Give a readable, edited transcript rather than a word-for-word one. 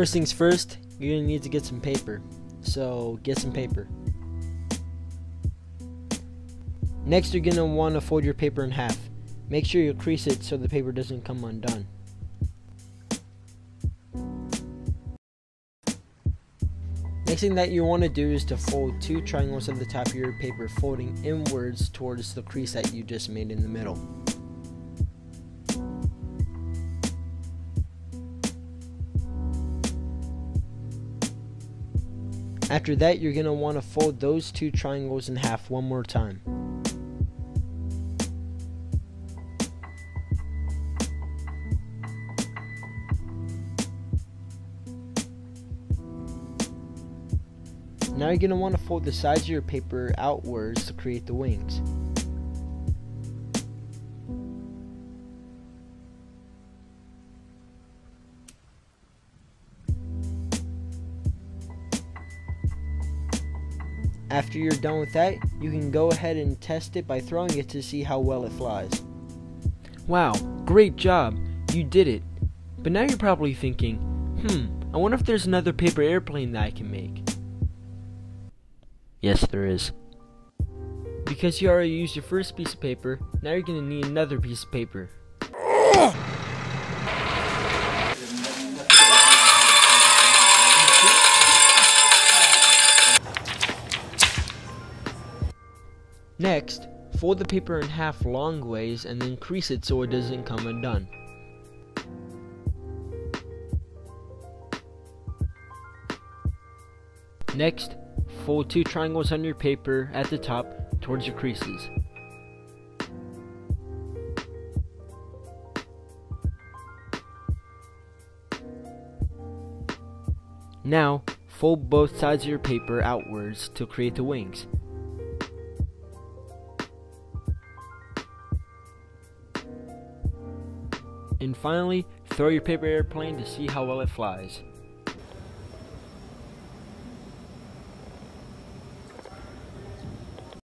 First things first, you're going to need to get some paper. So get some paper. Next, you're going to want to fold your paper in half. Make sure you crease it so the paper doesn't come undone. Next thing that you want to do is to fold 2 triangles at the top of your paper, folding inwards towards the crease that you just made in the middle. After that, you're going to want to fold those 2 triangles in half one more time. Now you're going to want to fold the sides of your paper outwards to create the wings. After you're done with that, you can go ahead and test it by throwing it to see how well it flies. Wow, great job, you did it. But now you're probably thinking, I wonder if there's another paper airplane that I can make. Yes, there is. Because you already used your first piece of paper, now you're going to need another piece of paper. Next, fold the paper in half long ways and then crease it so it doesn't come undone. Next, fold 2 triangles on your paper at the top towards your creases. Now, fold both sides of your paper outwards to create the wings. And finally, throw your paper airplane to see how well it flies.